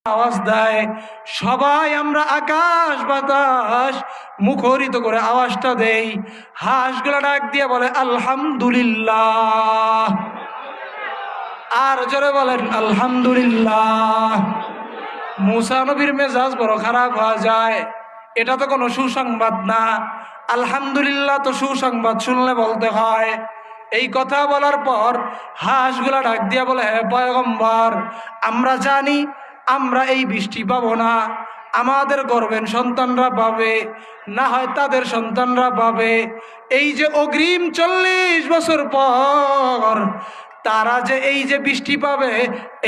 আওয়াজ দেয়, সবাই আমরা আকাশ বাতাস মুখরিত করে আওয়াজটা দেই। হাঁসগুলা ডাক দিয়ে বলে আলহামদুলিল্লাহ, আর জোরে বলেন আলহামদুলিল্লাহ। মুসা নবীর মেজাজ বড় খারাপ হয়ে যায়, এটা তো কোনো সুসংবাদ না। আলহামদুলিল্লাহ তো সুসংবাদ শুনলে বলতে হয়। এই কথা বলার পর হাঁসগুলা ডাক দিয়া বলে, হে পয়গম্বর, আমরা জানি আমরা এই বৃষ্টি পাবো না, আমাদের গর্ভের সন্তানরা পাবে, না হয় তাদের সন্তানরা পাবে। এই যে অগ্রিম 40 বছর পর তারা যে এই যে বৃষ্টি পাবে,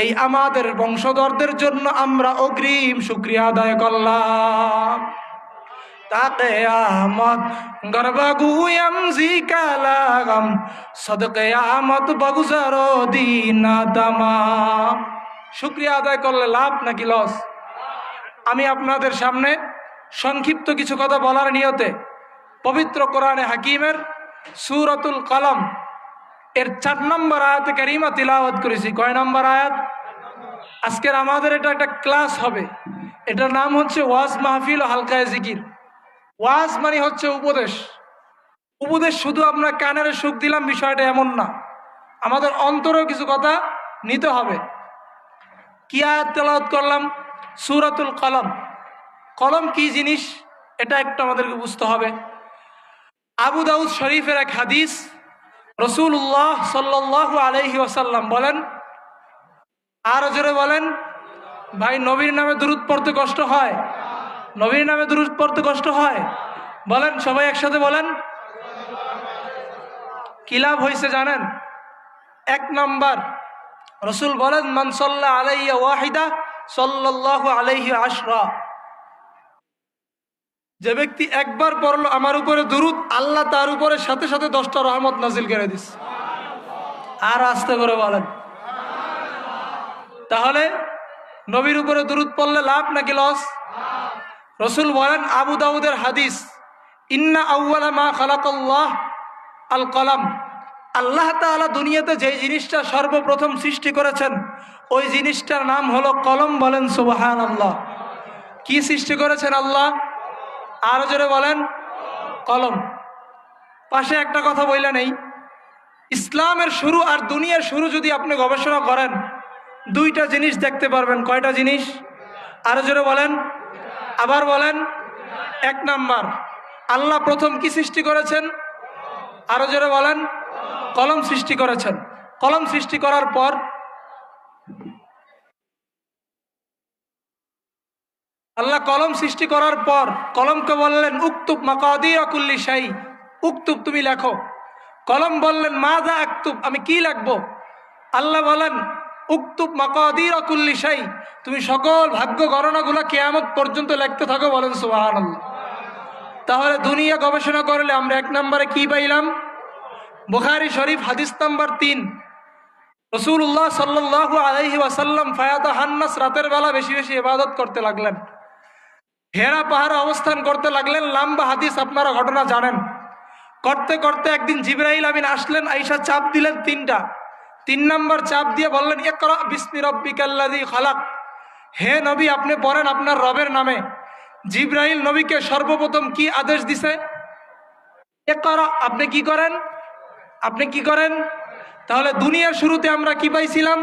এই আমাদের বংশধরদের জন্য আমরা অগ্রিম শুকরিয়া আদায় করলাম। তাকে আমত গর্বাগুয়াম জিকালাগম সদকে আমত বগুজারো দিনা তামাম। শুকরিয়া আদায় করলে লাভ নাকি লস? আমি আপনাদের সামনে সংক্ষিপ্ত কিছু কথা বলার নিয়তে পবিত্র কোরআনে হাকিমের সূরাতুল কলম এর 4 নম্বর আয়াতে কারিমা তিলাওয়াত করেছি। কয় নম্বর আয়াত? আজকের আমাদের এটা একটা ক্লাস হবে, এটার নাম হচ্ছে ওয়াজ মাহফিল ও হালকায়ে জিকির। ওয়াজ মানে হচ্ছে উপদেশ। উপদেশ শুধু আমরা কানের সুখ দিলাম বিষয়টা এমন না, আমাদের অন্তরেও কিছু কথা নিতে হবে। কি আয়াত তেলাওয়াত করলাম? সূরাতুল কলম। কলম কি জিনিস এটা একটু আমাদেরকে বুঝতে হবে। আবু দাউদ শরীফের এক হাদিস, রাসূলুল্লাহ সাল্লাল্লাহু আলাইহি ওয়াসাল্লাম বলেন, আর জোরে বলেন ভাই, নবীর নামে দুরূদ পড়তে কষ্ট হয়? নবীর নামে দুরূদ পড়তে কষ্ট হয়? বলেন সবাই একসাথে বলেন। কি লাভ হয়েছে জানেন? 1 নম্বর, রাসূল বলেন, মান সাল্লা আলাইয়া ওয়াহিদা সাল্লাল্লাহু আলাইহি আশরা। যে ব্যক্তি একবার পড়লো আমার উপরে দুরূদ, আল্লাহ তার উপরে সাথে সাথে 10টা রহমত নাজিল করে দিস। আর আস্তে করে বলেন। তাহলে নবীর উপরে দুরূদ পড়লে লাভ নাকি লস? রাসূল বলেন, আবু দাউদের হাদিস, ইন্না আউওয়ালা মা খালাকাল্লাহ আল কলম। আল্লাহ তাআলা দুনিয়াতে যে জিনিসটা সর্বপ্রথম সৃষ্টি করেছেন ওই জিনিসটার নাম হলো কলম। বলেন সুবহানাল্লাহ। কি সৃষ্টি করেছেন আল্লাহ? আরো জোরে বলেন, কলম। পাশে একটা কথা বইলা নেই, ইসলামের শুরু আর দুনিয়ার শুরু যদি আপনি গবেষণা করেন, 2টা জিনিস দেখতে পারবেন। কয়টা জিনিস? আরো জোরে বলেন, আবার বলেন। 1 নাম্বার, আল্লাহ প্রথম কি সৃষ্টি করেছেন? আরো জোরে বলেন, কলম সৃষ্টি করেছেন। কলম সৃষ্টি করার পর আল্লাহ কলম সৃষ্টি করার পর কলমকে বললেন, উক্তুব মাকাদির কুল্লি শাই, উক্তুব তুমি লেখো। কলম বললেন, মাযা আক্তুব, আমি কি লিখবো? আল্লাহ বলেন, উক্তুব মাকাদির কুল্লি শাই, তুমি সকল ভাগ্য গণনাগুলো কিয়ামত পর্যন্ত লিখতে থাকো। বলেন সুবহানাল্লাহ। তাহলে দুনিয়া গবেষণা করলে আমরা 1 নম্বরে কি পাইলাম? বুখারী শরীফ হাদিস নাম্বার 3, রাসূলুল্লাহ সাল্লাল্লাহু আলাইহি ওয়াসাল্লাম ফায়াতা হান্নাস, রাতের বেলা বেশি বেশি ইবাদত করতে লাগলেন, হেরা পাহাড়ে অবস্থান করতে লাগলেন। লম্বা হাদিস, আপনারা ঘটনা জানেন। করতে করতে একদিন জিবরাইল আমিন আসলেন, আয়েশা চাপ দিলেন 3টা। 3 নম্বর চাপ দিয়ে বললেন, ইকরা বিসমি রাব্বিকাল্লাযী খালাক, হে নবী আপনি পড়েন আপনার রবের নামে। জিবরাইল নবীকে সর্বপ্রথম কি আদেশ দিছে? ইকরা, আপনি কি করেন? আপনি কি করেন? তাহলে দুনিয়ার শুরুতে আমরা কি পাইছিলাম?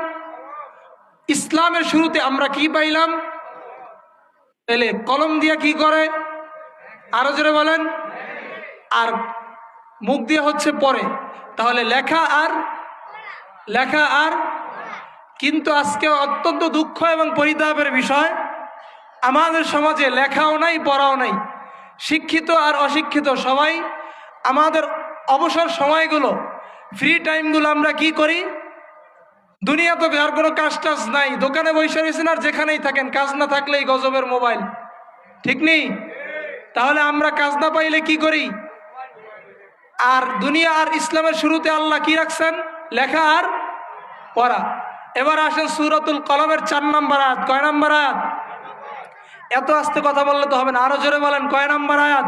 ইসলামের শুরুতে আমরা কি পাইলাম? তাহলে কলম দিয়া কি করে? আরো জোরে বলেন। আর মুখ দিয়ে হচ্ছে পড়ে। তাহলে লেখা আর কিন্তু আজকে অত্যন্ত দুঃখ এবং পরিতাপের বিষয়, আমাদের সমাজে লেখাও নাই, পড়াও নাই। শিক্ষিত আর অশিক্ষিত সবাই আমাদের অবসর সময়গুলো, ফ্রি টাইমগুলো আমরা কি করি? দুনিয়া তো আর কোনো কাজ টাজ নাই, দোকানে বসে রয়েছেন আর যেখানেই থাকেন, কাজ না থাকলেই গজবের মোবাইল, ঠিক নেই? তাহলে আমরা কাজ না পাইলে কি করি? আর দুনিয়া আর ইসলামের শুরুতে আল্লাহ কি রাখছেন? লেখা আর পড়া। এবার আসেন সূরাতুল কলমের 4 নম্বর আয়াত। কয় নম্বর আয়াত? এত আস্তে কথা বললে তো হবে না, আরো জোরে বলেন। কয় নম্বর আয়াত?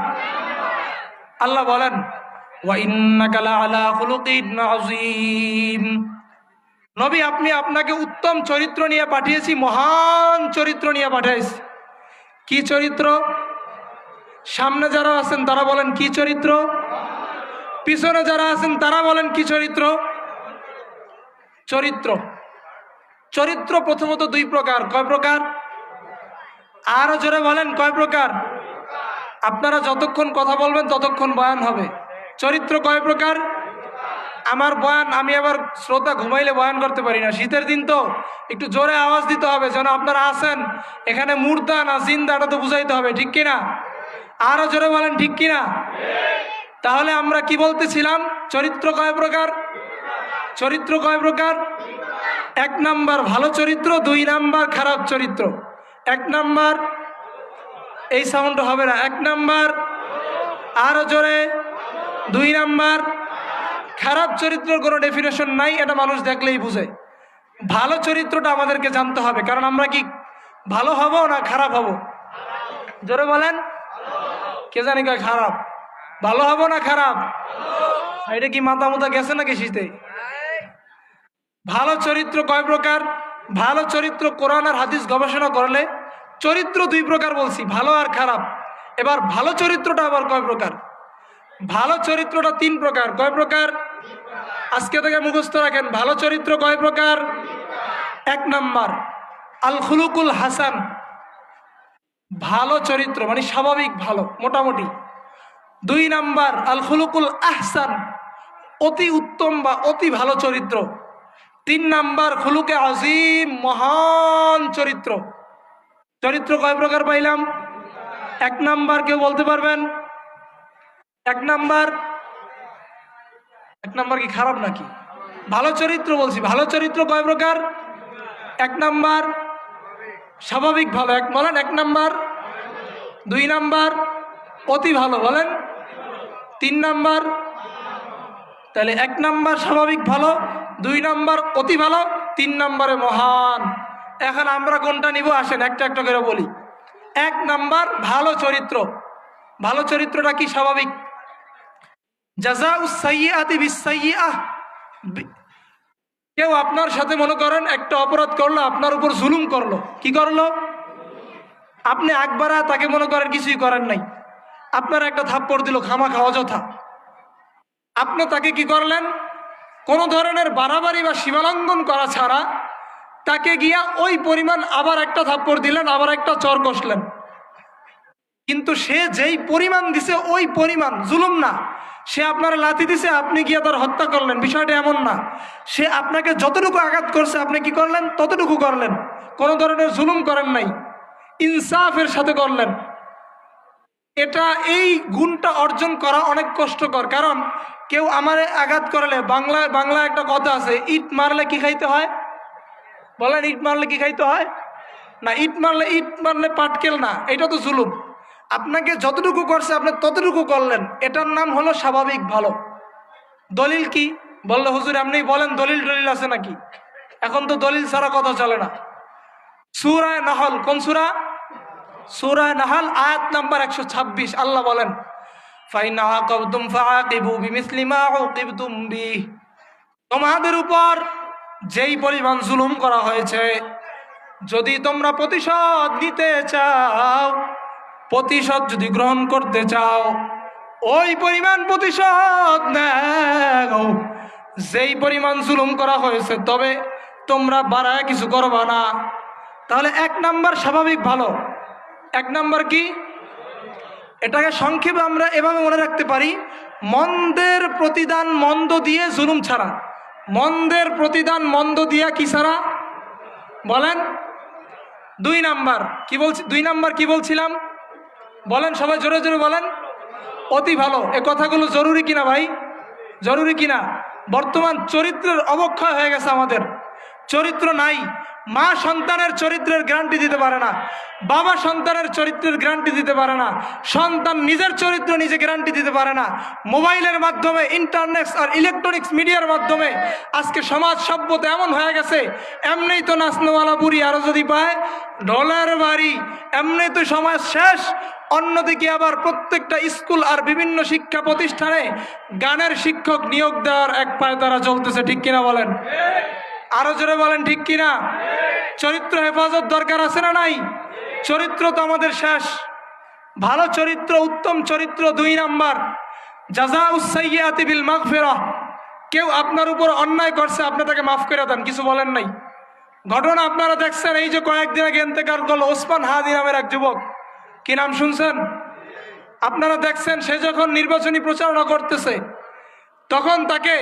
আল্লাহ বলেন, ওয়া ইন্নাকা লাআলা খুলুকিন আযীম, নবী আপনাকে উত্তম চরিত্র নিয়ে পাঠিয়েছি, মহান চরিত্র নিয়ে পাঠিয়েছি। কি চরিত্র? সামনে যারা আছেন তারা বলেন কি চরিত্র? পিছনে যারা আছেন তারা বলেন কি চরিত্র? চরিত্র। চরিত্র প্রথমত দুই প্রকার। কয় প্রকার? আরো জোরে বলেন কয় প্রকার? আপনারা যতক্ষণ কথা বলবেন ততক্ষণ বয়ান হবে। চরিত্র কয় প্রকার? আমার বয়ান, আমি আবার শ্রোতা ঘুমাইলে বয়ান করতে পারি না, শীতের দিন তো একটু জোরে আওয়াজ দিতে হবে যেন আপনারা আছেন এখানে মুর্দা না জিন্দা এটা তো বুঝাইতে হবে, ঠিক কিনা? আরো জোরে বলেন ঠিক কিনা? তাহলে আমরা কি বলতেছিলাম? চরিত্র কয় প্রকার? চরিত্র কয় প্রকার? এক নাম্বার ভালো চরিত্র, দুই নাম্বার খারাপ চরিত্র। এক নাম্বার, এই সাউন্ড হবে না, এক নাম্বার আরো জোরে, দুই নাম্বার খারাপ চরিত্রের কোনো ডেফিনেশন নাই, এটা মানুষ দেখলেই বুঝে। ভালো চরিত্রটা আমাদেরকে জানতে হবে, কারণ আমরা কি ভালো হব না খারাপ হব? জোরে বলেন। কে জানি কয় খারাপ, ভালো হব না খারাপ? এটা কি মাথা মুথা গেছে নাকি শীতে? ভালো চরিত্র কয় প্রকার? ভালো চরিত্র কোরআন আর হাদিস গবেষণা করলে চরিত্র দুই প্রকার বলছি, ভালো আর খারাপ। এবার ভালো চরিত্রটা আবার কয় প্রকার? ভালো চরিত্রটা তিন প্রকার। কয় প্রকার? আজকে থেকে মুখস্থ রাখেন, ভালো চরিত্র কয় প্রকার? এক নাম্বার আল খুলুকুল হাসান, ভালো চরিত্র মানে স্বাভাবিক ভালো মোটামুটি। দুই নাম্বার আল খুলুকুল আহসান, অতি উত্তম বা অতি ভালো চরিত্র। তিন নাম্বার খুলুকে আজিম, মহান চরিত্র। চরিত্র কয় প্রকার পাইলাম? এক নাম্বার কেউ বলতে পারবেন? এক নাম্বার, এক নাম্বার কি খারাপ নাকি? ভালো চরিত্র বলছি, ভালো চরিত্র কয় প্রকার? এক নাম্বার স্বাভাবিক ভালো, এক বলেন এক নাম্বার। দুই নাম্বার অতি ভালো বলেন। তিন নাম্বার, তাহলে এক নাম্বার স্বাভাবিক ভালো, দুই নাম্বার অতি ভালো, তিন নাম্বারে মহান। এখন আমরা কোনটা নিব আসেন একটা একটা করে বলি। এক নাম্বার ভালো চরিত্র। ভালো চরিত্রটা কি? স্বাভাবিক। জাযাউস সাইয়্যাতি বিস-সাইয়্যাহ, কেউ আপনার সাথে মনে করেন একটা অপরাধ করলো, আপনার উপর জুলুম করলো। কি করলো? আপনি একবারে তাকে মনে করেন কিছুই করেন নাই, আপনার একটা থাপ্পড় দিল খামাখা অযথা। আপনি তাকে কি করলেন? কোনো ধরনের বাড়াবাড়ি বা সীমালঙ্ঘন করা ছাড়া তাকে গিয়া ওই পরিমাণ আবার একটা থাপ্পড় দিলেন, আবার একটা চর কষলেন। কিন্তু সে যেই পরিমাণ দিছে ওই পরিমাণ জুলুম না। সে আপনার লাথি দিছে, আপনি গিয়ে তার হত্যা করলেন, বিষয়টা এমন না। সে আপনাকে যতটুকু আঘাত করছে আপনি কি করলেন? ততটুকু করলেন, কোনো ধরনের জুলুম করেন নাই, ইনসাফের সাথে করলেন। এটা, এই গুণটা অর্জন করা অনেক কষ্টকর। কারণ কেউ আমারে আঘাত করলে, বাংলা একটা কথা আছে, ইট মারলে কি খাইতে হয়? বলেন ইট মারলে কি খাইতে হয়? না, ইট মারলে পাটকেল না, এটা তো জুলুম। আপনাকে যতটুকু করছে আপনি ততটুকু করলেন, এটার নাম হলো স্বাভাবিক ভালো। দলিল কি? বললে হুজুর আপনি বলেন দলিল টলিল আছে নাকি? এখন তো দলিল ছাড়া কথা চলে না। সূরা নাহল, কোন সূরা? সূরা নাহল আয়াত নাম্বার 126। আল্লাহ বলেন ফাইন আকাবতুম ফাআকিবু বিমিসলি মা উকিবতুম বিহি, তোমাদের উপর যেই পরিমাণ জুলুম করা হয়েছে যদি তোমরা প্রতিশোধ নিতে চাও, প্রতিশোধ যদি গ্রহণ করতে চাও, ওই পরিমাণ প্রতিশোধ নাও যেই পরিমাণ জুলুম করা হয়েছে, তবে তোমরা বাড়ায় কিছু করবা না। তাহলে এক নাম্বার স্বাভাবিক ভালো। এক নাম্বার কি? এটাকে সংক্ষেপে আমরা এভাবে মনে রাখতে পারি, মন্দের প্রতিদান মন্দ দিয়ে জুলুম ছাড়া। মন্দের প্রতিদান মন্দ দিয়া কি ছাড়া? বলেন। দুই নাম্বার কি বলছি? দুই নাম্বার কি বলছিলাম? বলেন সবাই জোরে জোরে বলেন। অতি ভালো। এ কথাগুলো জরুরি কিনা ভাই? জরুরি কিনা? বর্তমান চরিত্রের অবক্ষয় হয়ে গেছে, আমাদের চরিত্র নাই। মা সন্তানের চরিত্রের গ্যারান্টি দিতে পারে না, বাবা সন্তানের চরিত্রের গ্যারান্টি দিতে পারে না, সন্তান নিজের চরিত্র নিজে গ্যারান্টি দিতে পারে না। মোবাইলের মাধ্যমে, ইন্টারনেট আর ইলেকট্রনিক্স মিডিয়ার মাধ্যমে আজকে সমাজ সভ্যতা এমন হয়ে গেছে, এমনিই তো নাচনোয়ালা বুড়ি আরো যদি পায় ডলার বাড়ি, এমনি তো সমাজ শেষ। অন্যদিকে আবার প্রত্যেকটা স্কুল আর বিভিন্ন শিক্ষা প্রতিষ্ঠানে গানের শিক্ষক নিয়োগ দেওয়ার এক পায়ে তারা চলতেছে, ঠিক কিনা বলেন? আরো জোরে বলেন ঠিক কিনা? চরিত্র হেফাজত দরকার আছে না নাই? চরিত্র তো আমাদের শেষ। ভালো চরিত্র, উত্তম চরিত্র 2 নাম্বার, জাযাউস সাইয়্যাতি বিল মাগফিরাহ। কেউ আপনার উপর অন্যায় করছে, আপনি তাকে মাফ করে দেন, কিছু বলেন নাই। ঘটনা আপনারা দেখছেন, এই যে কয়েকদিন আগে ইন্তেকাল করলো ওসমান হাদি নামের এক যুবক, কি নাম শুনছেন? আপনারা দেখছেন, সে যখন নির্বাচনী প্রচারণা করতেছে তখন তাকে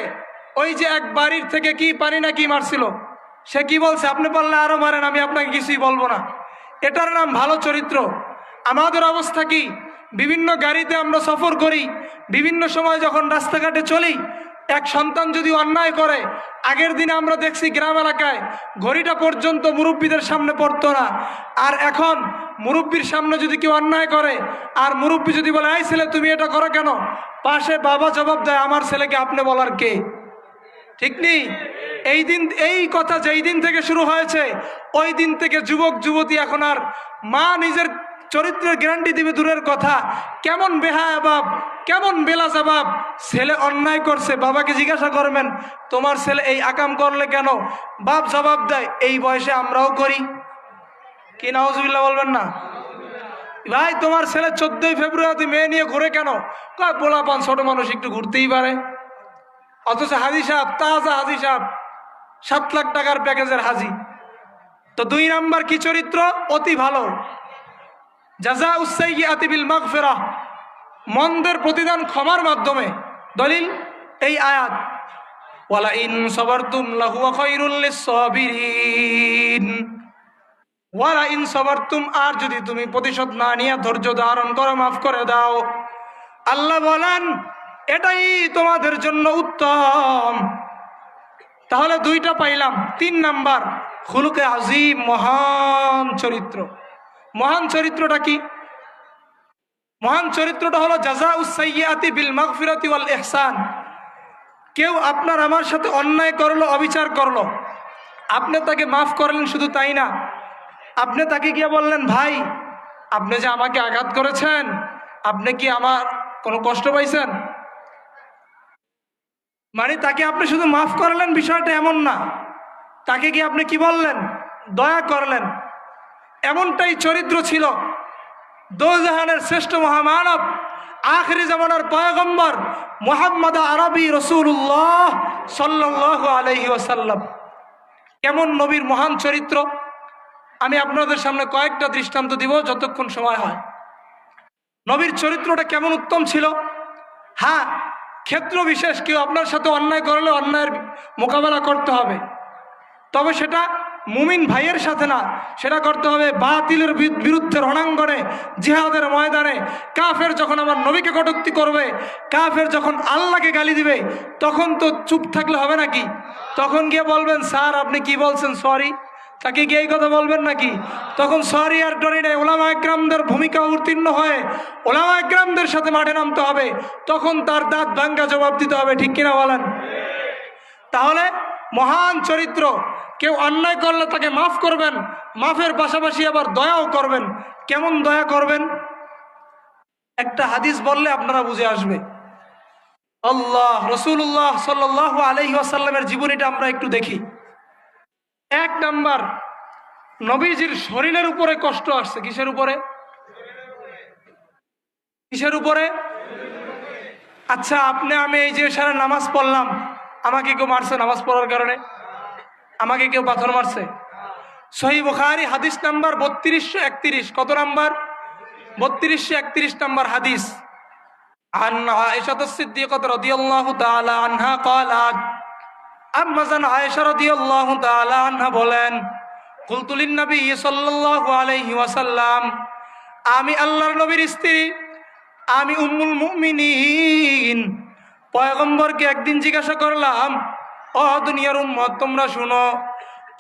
ওই যে এক বাড়ির থেকে কি পানি না কি মারছিল, সে কি বলছে? আপনি পারলে আরো মারেন, আমি আপনাকে কিছুই বলবো না। এটার নাম ভালো চরিত্র। আমাদের অবস্থা কি? বিভিন্ন গাড়িতে আমরা সফর করি, বিভিন্ন সময় যখন রাস্তাঘাটে চলি, এক সন্তান যদি অন্যায় করে, আগের দিনে আমরা দেখছি গ্রাম এলাকায় ঘড়িটা পর্যন্ত মুরব্বীদের সামনে পড়তো না, আর এখন মুরব্বীর সামনে যদি কেউ অন্যায় করে আর মুরব্বী যদি বলে, এই ছেলে তুমি এটা করো কেন, পাশে বাবা জবাব দেয়, আমার ছেলেকে আপনি বলার কে? ঠিক নেই? এই কথা যেই দিন থেকে শুরু হয়েছে, ওই দিন থেকে যুবক যুবতী এখন আর মা নিজের চরিত্রের গ্যারান্টি দিবে দূরের কথা, কেমন বেহায়া বাপ, কেমন বেলাজা বাপ। ছেলে অন্যায় করছে, বাবাকে জিজ্ঞাসা করবেন তোমার ছেলে এই আকাম করলে কেন? বাপ জবাব দেয়, এই বয়সে আমরাও করি। কি নাউজুবিল্লাহ বলবেন না? ভাই তোমার ছেলে 14ই ফেব্রুয়ারি মেয়ে নিয়ে ঘুরে কেন? কয় পোলাপান, ছোট মানুষ একটু ঘুরতেই পারে। অথচ হাজি সাহেব, তাজা হাজি সাহেব, 7 লাখ টাকার প্যাকেজের হাজি। তো 2 নাম্বার কি চরিত্র? অতি ভালো, জাযাউস সাইয়্যাতি বিল মাগফিরাহ, মন্দের প্রতিদান ক্ষমার মাধ্যমে। দলিল এই আয়াত, ওয়ালা ইন সাবারতুম লাহুয়া খায়রুল লিস-সাবিরিন। ওয়ালা ইন সাবারতুম, আর যদি তুমি প্রতিশোধ না নিয়ে ধৈর্য ধারণ করো, মাফ করে দাও, আল্লাহ বলেন এটাই তোমাদের জন্য উত্তম। তাহলে 2টা পাইলাম। 3 নাম্বার খুলুকে আজিম, মহান চরিত্র। মহান চরিত্রটা কি? মহান চরিত্রটা হলো জাযাউস সাইয়্যাতি বিল মাগফিরাতি ওয়াল ইহসান। কেউ আপনার আমার সাথে অন্যায় করলো, অবিচার করলো, আপনি তাকে মাফ করলেন, শুধু তাই না, আপনি তাকে গিয়ে বললেন, ভাই আপনি যে আমাকে আঘাত করেছেন, আপনি কি আমার কোনো কষ্ট পাইছেন? মানে তাকে আপনি শুধু মাফ করলেন, বিষয়টা এমন না, তাকে গিয়ে আপনি কি বললেন? দয়া করলেন। এমনটাই চরিত্র ছিল দোজাহানের শ্রেষ্ঠ মহামানব, আখিরি জামানার পয়গম্বর মুহাম্মদ আরবি রাসূলুল্লাহ সাল্লাল্লাহু আলাইহি ওয়াসাল্লাম। কেমন নবীর মহান চরিত্র, আমি আপনাদের সামনে কয়েকটা দৃষ্টান্ত দিব যতক্ষণ সময় হয়। নবীর চরিত্রটা কেমন উত্তম ছিল। হ্যাঁ, ক্ষেত্র বিশেষ, কেউ আপনার সাথে অন্যায় করলে অন্যায়ের মোকাবেলা করতে হবে, তবে সেটা মুমিন ভাইয়ের সাথে না, সেটা করতে হবে বাতিলের বিরুদ্ধে রণাঙ্গনে, জিহাদের ময়দানে। কাফের যখন আমার নবীকে কটূক্তি করবে, কাফের যখন আল্লাহকে গালি দিবে, তখন তো চুপ থাকলে হবে নাকি? তখন গিয়ে বলবেন, স্যার আপনি কি বলছেন, সরি। তাকে গিয়ে এই কথা বলবেন নাকি? তখন সরি আর ডরি নেই, ওলামা একরামদের ভূমিকা উত্তীর্ণ হয়ে ওলামা একরামদের সাথে মাঠে নামতে হবে, তখন তার দাঁত ভাঙ্গা জবাব দিতে হবে। ঠিক কিনা বলেন? তাহলে মহান চরিত্র, কেউ অন্যায় করলে তাকে মাফ করবেন, মাফের পাশাপাশি আবার দয়াও করবেন। কেমন দয়া করবেন? একটা হাদিস বললে আপনারা বুঝে আসবে। আল্লাহ রাসূলুল্লাহ সাল্লাল্লাহু আলাইহি ওয়াসাল্লামের জীবনীটা আমরা একটু দেখি। 1 নাম্বার, নবীজির শরীরের উপরে কষ্ট আসছে। কিসের উপরে? কিসের উপরে? আচ্ছা, আমি এই যে সারা নামাজ পড়লাম, আমাকে কেউ মারছে নামাজ পড়ার কারণে? আমাকে কেউ পাথর মারছে? সহিহ বুখারী হাদিস নাম্বার 3231। কত নাম্বার? 3231 নাম্বার হাদিস। আন আয়েশা সিদ্দিকাহ রাদিয়াল্লাহু তাআলা আনহা ক্বালাত, আম্মাজান আয়েশা রাদিয়াল্লাহু তাআলা আনহা বলেন, কুলতু লিন নবী সাল্লাল্লাহু আলাইহি ওয়াসাল্লাম, আমি আল্লাহর নবীর স্ত্রী, আমি উম্মুল মুমিনিন পয়গম্বরকে একদিন জিজ্ঞাসা করলাম, ও দুনিয়ার উম্মত তোমরা শুনো,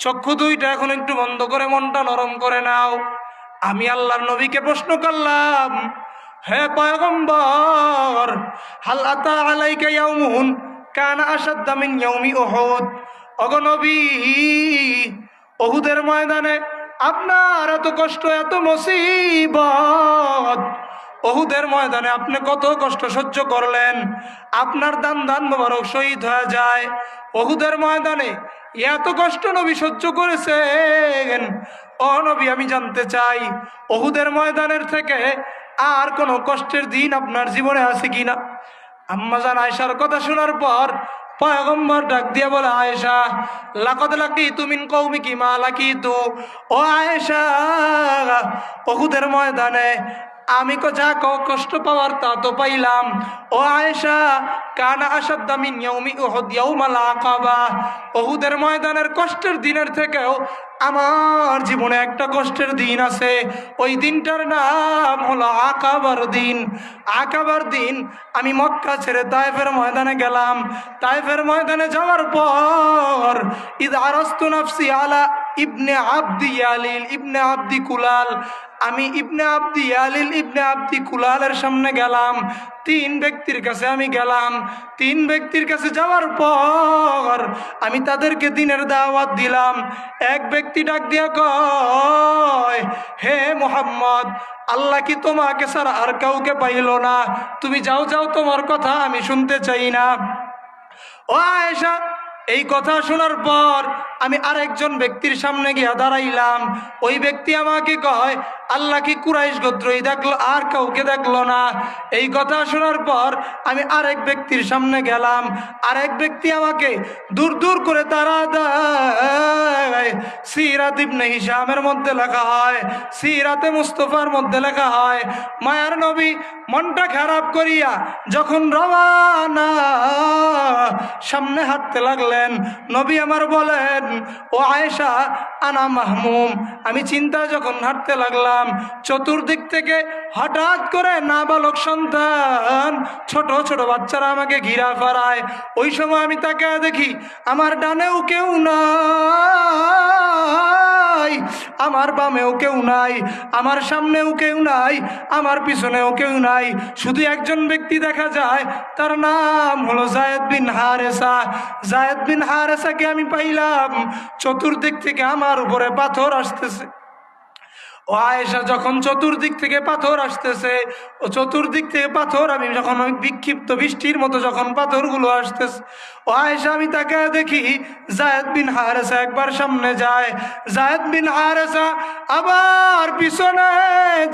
চক্ষু দুইটা এখন একটু বন্ধ করে মনটা নরম করে নাও। আমি আল্লাহর নবীকে প্রশ্ন করলাম, হে পয়গম্বর, হাল আতা আলাইকা ইয়াউমুন কানা আশাদ্দা মিন ইয়াউমি উহুদ। ওগো নবী, উহুদের ময়দানে আপনার এত কষ্ট, এত মুসিবত, উহুদের ময়দানে আপনি কত কষ্ট সহ্য করলেন, আপনার দান মোবারক শহীদ হয়ে যায়। উহুদের ময়দানে এত কষ্ট নবী সহ্য করেছেন। ও নবী, আমি জানতে চাই উহুদের ময়দানের থেকে আর কোনো কষ্টের দিন আপনার জীবনে আছে কিনা? আম্মা জান আয়েশার কথা শোনার পর পয়গম্বর ডাক দিয়া বলে, আয়েশা, লাকাদ লাকিতু মিন কওমিকি মা লাকিতু। ও আয়েশা, উহুদের ময়দানে আমি যা কষ্ট পাওয়ার তা তো পাইলাম। ও আয়েশা, কানা আসাদ্দা মিন ইয়াউমি উহুদ ইয়াউমাল আকাবা। উহুদের ময়দানের কষ্টের দিনের থেকেও আমার জীবনে একটা কষ্টের দিন আছে। ওই দিনটার নাম হলো আকাবার দিন। আকাবার দিন আমি মক্কা ছেড়ে তায়েফের ময়দানে গেলাম। তায়েফের ময়দানে যাওয়ার পর ইদ আরাস্তু নাফসি আলা ইবনে আব্দি ইয়ালিল ইবনে আব্দি কুলাল, আমি ইবনে আব্দি ইয়ালিল ইবনে আব্দি কুলালের সামনে গেলাম। তিন ব্যক্তির কাছে আমি গেলাম। তিন ব্যক্তির কাছে যাওয়ার পর আমি তাদেরকে দিনের দাওয়াত দিলাম। এক ব্যক্তি ডাক দিয়া কয়, হে মুহাম্মদ, আল্লাহ কি তোমাকে ছাড়া আর কাউকে পাইল না? তুমি যাও যাও, তোমার কথা আমি শুনতে চাই না। ও আয়েশা, এই কথা শোনার পর আমি আরেকজন ব্যক্তির সামনে গিয়া দাঁড়াইলাম। ওই ব্যক্তি আমাকে কয়, আল্লাহ কি কুরাইশ গোত্রই দেখলো, আর কাউকে দেখলো না? এই কথা শোনার পর আমি আরেক ব্যক্তির সামনে গেলাম। আরেক ব্যক্তি আমাকে দূর দূর করে তারা দেয়। সিরাত ইবনে হিশামের মধ্যে লেখা হয়, সিরাতে মুস্তফার মধ্যে লেখা হয়, মায়ার নবী মনটা খারাপ করিয়া যখন রওয়ানা সামনে হাঁটতে লাগলেন, নবী আমার বলেন, ও আয়েশা, আনা মাহমুম, আমি চিন্তায় যখন হাঁটতে লাগলাম, চতুর্দিক থেকে হঠাৎ করে নাবালক সন্তান, ছোট ছোট বাচ্চারা আমাকে ঘিরা ফেরায়। ওই সময় আমি তাকে দেখি আমার ডানেও কেউ নাই, আমার বামেও কেউ নাই, আমার সামনেও কেউ নাই, আমার পিছনেও কেউ নাই। শুধু একজন ব্যক্তি দেখা যায়, তার নাম হলো যায়েদ বিন হারেসা। যায়েদ বিন হারেসাকে আমি পাইলাম। চতুর্দিক থেকে আমার উপরে পাথর আসতেছে। ও আয়েশা, যখন চতুর্দিক থেকে পাথর আসতেছে, ও চতুর্দিক থেকে পাথর, আমি যখন ওই বিক্ষিপ্ত বৃষ্টির মতো যখন পাথরগুলো আসতেছে, ও আয়েশা, আমি তাকে দেখি যায়েদ বিন হারেসা একবার সামনে যায়, যায়েদ বিন হারেসা আবার পিছনে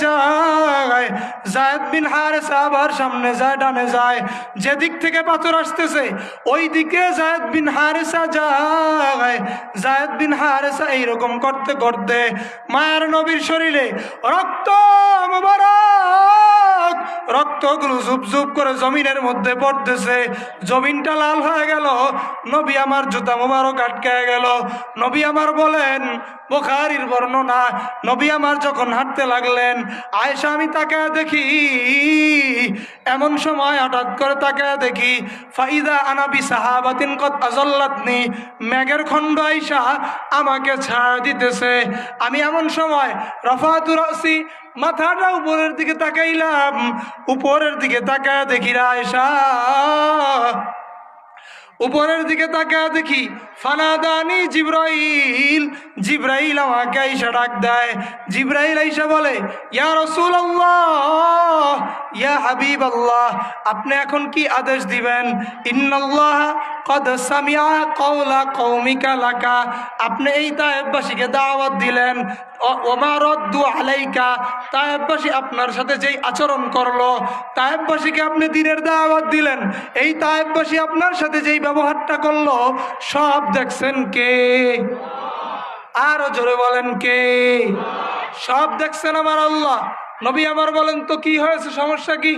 যায়, যায়েদ বিন হারেসা আবার সামনে যায়, ডানে যায়। যেদিক থেকে পাথর আসতেছে ওই দিকে যায়েদ বিন হারেসা যায়। যায়েদ বিন হারেসা এইরকম করতে করতে মায়ের নবীর শরীরে রক্ত মুবারক, রক্তগুলো ঝুপ ঝুপ করে জমিনের মধ্যে পড়তেছে। জমিনটা লাল হয়ে গেল। নবী আমার জুতা মুবারক আটকে গেল। নবী আমার বলেন, বুখারীর বর্ণনা, নবী আমার যখন হাঁটতে লাগলেন, আয়েশা, আমি তাকে দেখি, এমন সময় হঠাৎ করে তাকে দেখি, ফাইদা আনা বিসাহাবাতিন কদ আযাল্লাতনি, মেঘের খণ্ড আয়েশা আমাকে ছায়া দিতেছে। আমি এমন সময় রাফাতু রাসি, মাথাটা উপরের দিকে তাকাইলাম। উপরের দিকে তাকায় দেখি আয়েশা, উপরের দিকে তাকায় দেখি ফানাদানি জিবরাইল, জিবরাইল আমাকে আয়েশা ডাক দেয়। জিবরাইল আয়েশা বলে, ইয়া রাসূলুল্লাহ, ইয়া হাবিবাল্লাহ, আপনি এখন কি আদেশ দিবেন? ইন্নাল্লাহ কদ সামিআ কওলা কওমিকা লাকা, আপনি এই তায়েফবাসীকে দাওয়াত দিলেন, ওমা রদ্দু আলাইকা, তায়েফবাসী আপনার সাথে যেই আচরণ করলো, তায়েফবাসীকে আপনি দ্বীনের দাওয়াত দিলেন, এই তায়েফবাসী আপনার সাথে যেই ব্যবহারটা করলো, সব দেখছেন কে? আরো জোরে বলেন, কে? সব দেখছেন আমার আল্লাহ। নবী আমার বলেন, তো কি হয়েছে, সমস্যা কি?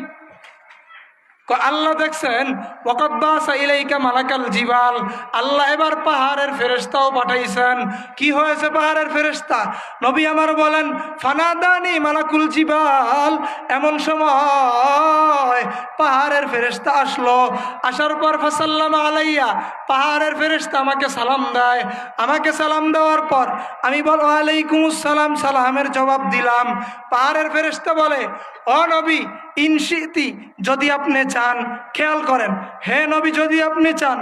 আল্লাহ দেখছেন। ওয়াকাদ বাসা ইলাইকা মালাকাল জিবাল, আল্লাহ এবার পাহাড়ের ফেরেশতাও পাঠাইছেন। কি হয়েছে পাহাড়ের ফেরেশতা? নবী আমার বলেন, ফানাদানি মালাকুল জিবাল, এমন সময় পাহাড়ের ফেরেশতা আসলো। আসার পর ফাসাল্লামা আলাইয়া, পাহাড়ের ফেরেশতা আমাকে সালাম দেয়। আমাকে সালাম দেওয়ার পর আমি বল, ওয়ালাইকুমুস সালাম, সালামের জবাব দিলাম। পাহাড়ের ফেরেশতা বলে, ও নবী, ইনশিতি, যদি আপনি চান, খেয়াল করেন, হে নবী, যদি আপনি চান,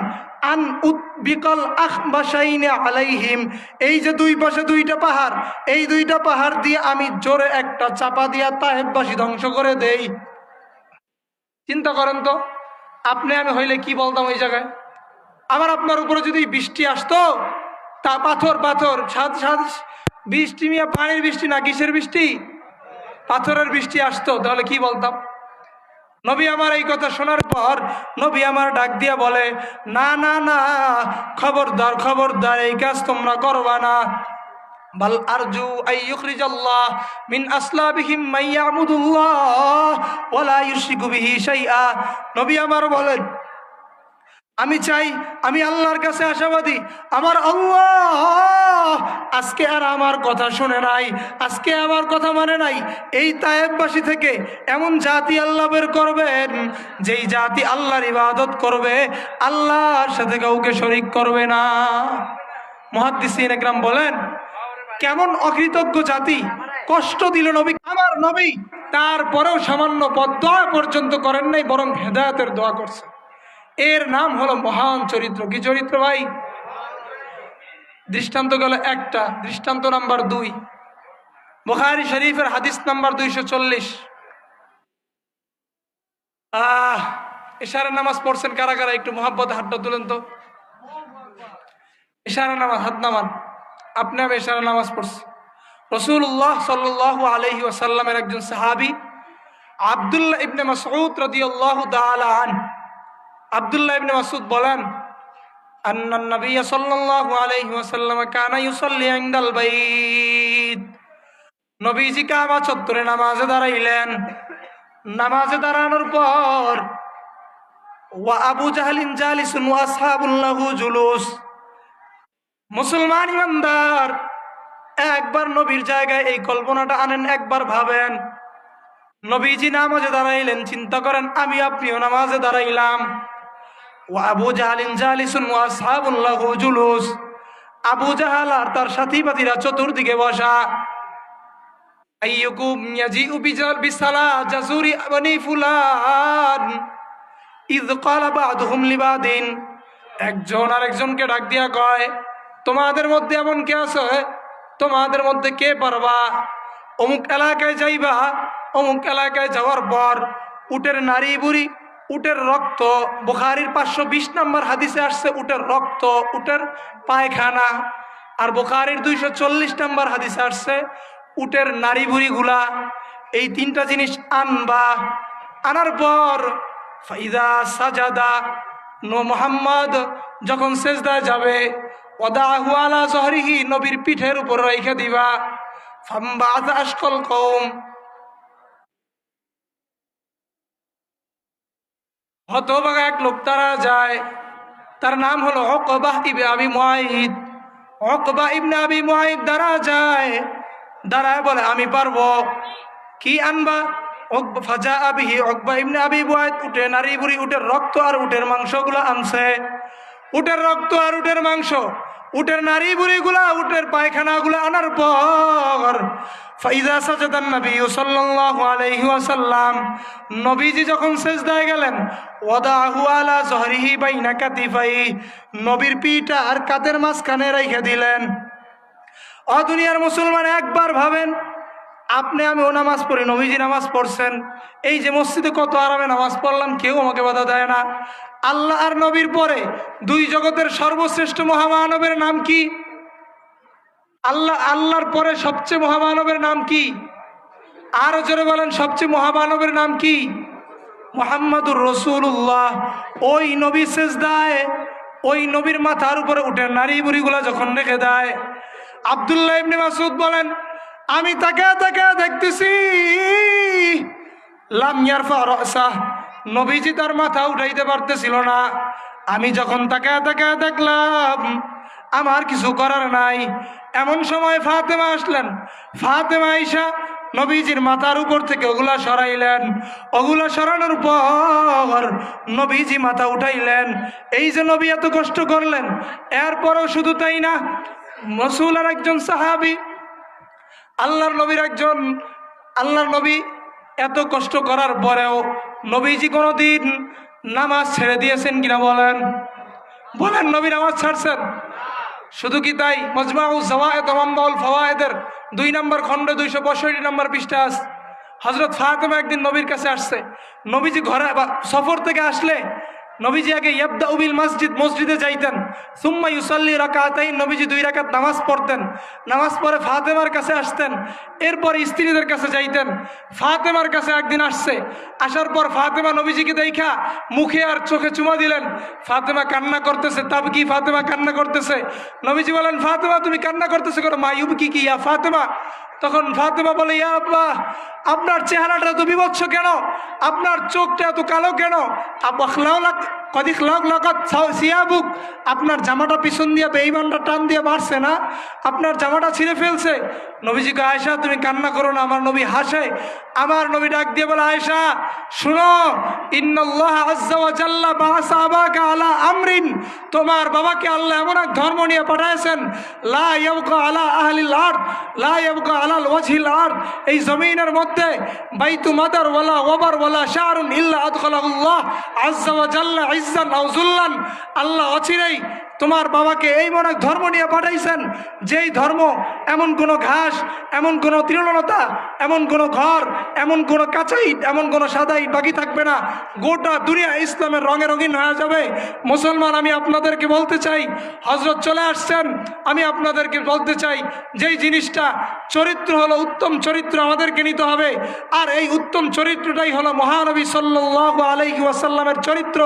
আন উতবিকাল আখবাশাইনে আলাইহিম, এই যে দুই পাশে দুইটা পাহাড়, এই দুইটা পাহাড় দিয়ে আমি জোরে একটা চাপা দিয়া তায়েফবাসী ধ্বংস করে দেই। চিন্তা করেন তো, আপনি আমি হইলে কি বলতাম ওই জায়গায়? আবার আপনার উপরে যদি বৃষ্টি আসতো, তা পাথর পাথর সাত সাত বৃষ্টি মিয়া পানির বৃষ্টি না কিসের বৃষ্টি? পাথরের বৃষ্টি আসতো, তাহলে কি বলতাম? নবী আমার এই কথা শোনার পর নবী আমার ডাক দিয়া বলে, না না না, খবরদার খবরদার, এই কাজ তোমরা করবা না। বাল আরজু আইয়ুখরিজাল্লাহ মিন আসলাবিহিম মাইয়াবুদুল্লাহ ওয়ালা ইউশরিকু বিহি শাইআ। নবী আমার বলেন, আমি চাই, আমি আল্লাহর কাছে আশাবাদী, আমার আল্লাহ আজকে আর আমার কথা শুনে নাই, আজকে আমার কথা মানে নাই। এই তায়েববাসী থেকে এমন জাতি আল্লাহ বের করবেন, যেই জাতি আল্লাহর ইবাদত করবে, আল্লাহর সাথে কাউকে শরীক করবে না। মুহাদ্দিসিন একরাম বলেন, কেমন অকৃতজ্ঞ জাতি, কষ্ট দিল নবী, আমার নবী, তারপরেও সামান্য দোয়া পর্যন্ত করেন নাই, বরং হেদায়েতের দোয়া করছে। এর নাম হলো মহান চরিত্র। কি চরিত্র ভাই? দৃষ্টান্ত গেল একটা, দৃষ্টান্ত নাম্বার 2, বুখারী শরীফের হাদিস নাম্বার 240। ইশারা নামাজ পড়ছেন কারা কারা? একটু মোহাব্বত হাতটা তুলেন তো। ইশারা নামাজ, হাত নামান। আপনি আমি ইশারা নামাজ পড়ছি। রাসূলুল্লাহ সাল্লাল্লাহু আলাইহি ওয়াসাল্লামের একজন সাহাবী আব্দুল্লাহ ইবনে মাসউদ রাদিয়াল্লাহু তাআলা আনহু, আব্দুল্লাহ ইবনে মাসউদ বলেন, আন্নান নবী সাল্লাল্লাহু আলাইহি ওয়াসাল্লাম কানা ইউসাল্লি ইনদাল বাইত। নবীজি কাবা চত্বরে নামাজে দাঁড়াইলেন। নামাজে দাঁড়ানোর পর ওয়া আবু জাহলিন জালিসুন ওয়া আসহাবুন লাহু জুলুস। মুসলমান ইমানদার একবার নবীর জায়গায় এই কল্পনাটা আনেন, একবার ভাবেন, নবীজি নামাজে দাঁড়াইলেন, চিন্তা করেন আমি আপনিও নামাজে দাঁড়াইলাম। ওয়া আবু জাহলিন জালিসুন ওয়া আসহাবুন লাহু জুলুস। আবু জাহাল আর তার সাথীপাতিরা চতুর্দিকে বসা। আইয়ুকুম ইয়াজিউ বিসালাত জাসুরি বনি ফুলান ইয ক্বালা বা'দুহুম লিবাদিন। একজন আরেকজনকে ডাক দিয়া কয়, তোমাদের মধ্যে এমন কে আছে, তোমাদের মধ্যে কে পারবা অমুক এলাকায় যাইবা, অমুক এলাকায় যাওয়ার পর উটের নারী বুড়ি, উটের রক্ত, বুখারীর 520 নম্বর হাদিসে আসছে উটের রক্ত, উটের পায়খানা, আর বুখারীর 240 নম্বর হাদিসে আসছে উটের নারী বুড়িগুলা, এই 3টা জিনিস আনবা। আনার পর ফাইদা সাজাদা, মুহাম্মদ যখন সেজদায় যাবে, ওয়াদাহু আলা যহরিহি, নবীর পিঠের উপর রেখে দিবা। ফামবাআত আশকাল কওম, হতভাগা এক লোক তারা যায়, তার নাম হলো উকবাহ ইবনে আবি মুআইদ। উকবাহ ইবনে আবি মুআইদ দাঁড়া যায়, দাঁড়ায় বলে আমি পারবো। কি আনবা? ফাজা আবিহি, উকবাহ ইবনে আবি মুআইদ উটে নারী বুড়ি, উটের রক্ত আর উটের মাংসগুলো আনছে। উটের রক্ত আর উটের মাংস, উটের নারী বুড়িগুলা, উটের পায়খানাগুলো আনার পর ফাইদা সাজাদান নবী সাল্লাল্লাহু আলাইহি ওয়াসাল্লাম, নবীজি যখন সিজদায় গেলেন, ওয়াদাহু আলা যহরিহি বাইনা কাতিফাই, নবীর পিঠ আর কাঁধের মাঝখানে রেখে দিলেন। দুনিয়ার মুসলমান একবার ভাবেন, আপনি আমি ও নামাজ পড়ি, নবীজি নামাজ পড়ছেন, এই যে মসজিদে কত আরামে নামাজ পড়লাম, কেউ আমাকে বাধা দেয় না। আল্লাহ আর নবীর পরে 2 জগতের সর্বশ্রেষ্ঠ মহামানবের নাম কি? আল্লাহর পরে সবচেয়ে মহামানবের নাম কি? আরো জোরে বলেন, সবচেয়ে মহামানবের নাম কি? মুহাম্মাদুর রাসূলুল্লাহ। ওই নবী সিজদায়, ওই নবীর মাথার উপরে উটের নারী বুড়িগুলা যখন রেখে দেয়, আব্দুল্লাহ ইবনে মাসউদ বলেন, আমি তাকে দেখতেছি, লাম ইয়ারফা রাসাহ, নবীজি তার মাথা উঠাইতে পারতেছিল না। আমি যখন তাকে দেখলাম, আমার কিছু করার নাই। এমন সময় ফাতেমা আসলেন। ফাতেমা আয়েশা নবীজির মাথার উপর থেকে ওগুলা সরাইলেন। ওগুলা সরানোর পর নবীজি মাথা উঠাইলেন। এই যে নবী এত কষ্ট করলেন, এরপরও শুধু তাই না, রাসূলের একজন সাহাবী, আল্লাহর নবী এত কষ্ট করার পরেও নবীজি কোনোদিন নামাজ ছেড়ে দিয়েছেন কিনা বলেন? নবী নামাজ ছাড়ছেন? শুধু কি তাই? মাজমাউ যাওয়ায়েদ ওয়া মানবাউল ফাওয়ায়েদের 2 নম্বর খণ্ডে 265 নম্বর পৃষ্ঠা আছে। হযরত ফাতেমা একদিন নবীর কাছে আসছে। নবীজি ঘরে সফর থেকে আসলে নবীজি আগে ইয়াবদাউ বিল মসজিদ, মসজিদে যাইতেন, সুম্মা ইউসাল্লি রাকাতাইন, নবীজি 2 রাকাত নামাজ পড়তেন, নামাজ পড়ে ফাতেমার কাছে আসতেন, এরপর স্ত্রীদের কাছে যাইতেন। ফাতেমার কাছে একদিন আসছে, আসার পর ফাতেমা নবীজিকে দেখা মুখে আর চোখে চুমা দিলেন। ফাতেমা কান্না করতেছে, তাবকি, ফাতেমা কান্না করতেছে। নবীজি বলেন, ফাতেমা তুমি কান্না করতেছে কেন? মা ইউবকি কি ইয়া ফাতেমা? তখন ফাতেমা বলে, ইয়া আব্বা, আপনার চেহারাটা তো বিভৎস কেন? আপনার চোখটা এত কালো কেন? আপনার জামাটা পিছন দিয়ে বেঈমানটা টান দিয়ে মারছে না, আপনার জামাটা ছিঁড়ে ফেলছে। নবীজিকে, আয়েশা তুমি কান্না করো না। আমার নবী হাসে। আমার নবী ডাক দিয়ে বলে, আয়েশা শুনো, ইন্নাল্লাহ আযজা ওয়া জাল্লা বাআসা আবাকা আলা আমরিন, তোমার বাবাকে আল্লাহ এমন এক ধর্ম নিয়ে পাঠাইছেন, লা ইয়াবকা আলা আহলিল আরদ, লা ইয়াবকা আলাল ওয়াজহিল আরদ, এই জমিনের মধ্যে বাইতু মাদার ওয়ালা ওয়াবার ওয়ালা শারুন ইল্লা আদখালাহুল্লাহ আযজা ওয়া জাল্লা ইজ্জান আও যুল্লান। আল্লাহ অচিরেই তোমার বাবাকে এই মনে এক ধর্ম নিয়ে পাঠাইছেন, যেই ধর্ম এমন কোনো ঘাস, এমন কোনো তৃণলতা, এমন কোনো ঘর, এমন কোনো কাঁচা ইট, এমন কোনো সাদা ইট বাকি থাকবে না। গোটা দুনিয়া ইসলামের রঙে রঙিন হয়ে যাবে। মুসলমান, আমি আপনাদেরকে বলতে চাই, হযরত চলে আসছেন। আমি আপনাদেরকে বলতে চাই, যেই জিনিসটা চরিত্র হলো, উত্তম চরিত্র আমাদেরকে নিতে হবে। আর এই উত্তম চরিত্রটাই হলো মহানবী সাল্লাল্লাহু আলাইহি ওয়াসাল্লামের চরিত্র।